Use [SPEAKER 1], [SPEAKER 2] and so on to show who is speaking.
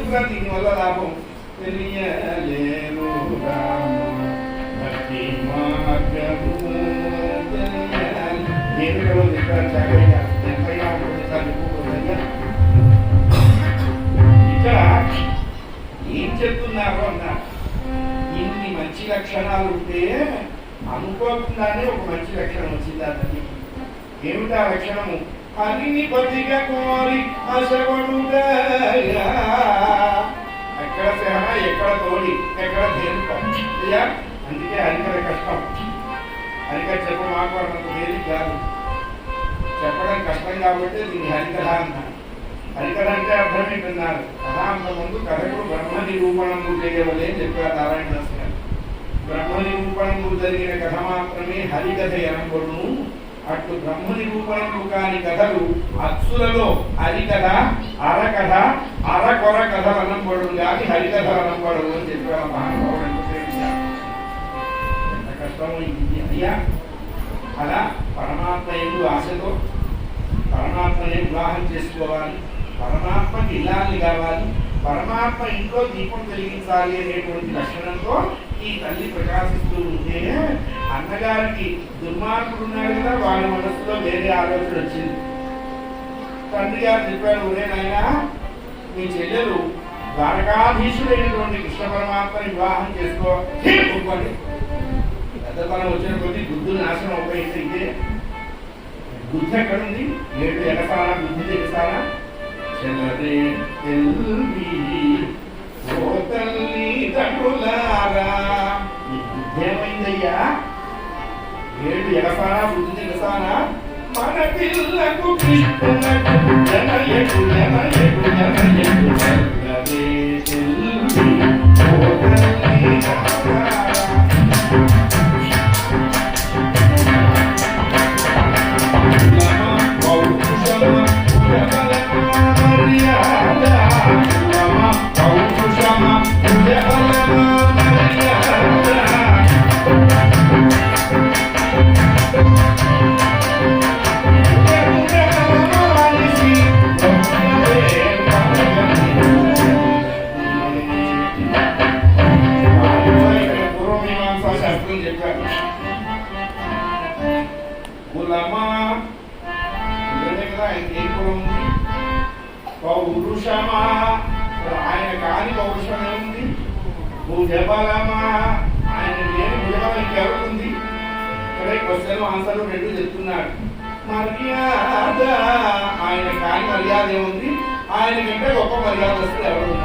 [SPEAKER 1] కూడా దీనివల్ల లాభం తెలియలేను భక్తి మార్గము ఏమిటో చక్కగా ఇక్కడ ఏం చెప్తున్నారు అన్నారు. ఇన్ని మంచి లక్షణాలు ఉంటే అనుకోకుండానే ఒక మంచి లక్షణం వచ్చింది అతనికి. ఏమిటా లక్షణము? హరిని పతిగా కోరి అశవడుగా. ఎక్కడ సేన, ఎక్కడ తోడి, ఎక్కడ తేలిక. అందుకే హరికథ కష్టం. హరికథ చెప్ప మాకు అంత తేలిక కాదు, చెప్పడం కష్టం కాబట్టి దీన్ని హరికథ అన్నారు. హరికథ అంటే అర్థం ఏంటన్నారు? కథాంత ముందు కథకు బ్రహ్మ నిరూపణము చేయవలే అని చెప్పారు నారాయణ దాస్ గారు. బ్రహ్మ నిరూపణము జరిగిన కథ మాత్రమే హరికథ ఎనబడును. అట్లు బ్రహ్మ నిరూపణము కాని కథలు అచ్చులలో హరికథ, అరకథ, అరకొర కథలు అనంబడు కానీ హరికథలు అనంబడు అని చెప్పారు మహానుభావుడు. ఎంత కష్టమో ఇది అయ్యా. అలా పరమాత్మ ఎందు ఆశతో పరమాత్మనే వివాహం చేసుకోవాలి, పరమాత్మకి ఇల్లాలి కావాలి, పరమాత్మ ఇంట్లో దీపం వెలిగించాలి అనేటువంటి లక్షణంతో ఈ తల్లి ప్రకాశిస్తూ ఉంటే అన్నగారికి దుర్మార్గుడు ఉన్నాడు కదా, వాళ్ళ మనస్సులో వేరే ఆలోచన వచ్చింది. తండ్రి గారు చెప్పాడు, ఒరే నాయనా మీ చెల్లెలు ద్వారకాధీశుడైనటువంటి కృష్ణ పరమాత్మని వివాహం చేసుకో. పెద్దతనం వచ్చిన కొద్ది బుద్ధులు నాశనం ఉపయోగిస్తే ఇదే బుద్ధి ఎక్కడుంది? 7 ఎగసానా బుద్ధి తెగసానా? చెల్లరే తెల్లి ఓ తల్లి తండ్రులారా, ఈ బుద్ధి ఏమైందయ్యా? 7 ఎగసానా బుద్ధి తెగసానా? మన పిల్లకు కృష్ణునకు జనయకు జనయకు జనయకు చెల్లరే తెల్లి ఓ తల్లి తండ్రులారా. పౌరుషమా, ఆయన కాని పౌరుషం ఏముంది? భుజబలమా, ఆయన లేని భుజబలం ఇంకెవరుంది? ఇక్కడ క్వశ్చన్ ఆన్సర్లు 2 చెప్తున్నాడు. మర్యాద, ఆయన కాని మర్యాద ఏముంది? ఆయన కంటే గొప్ప మర్యాద వస్తుంది ఎవరు?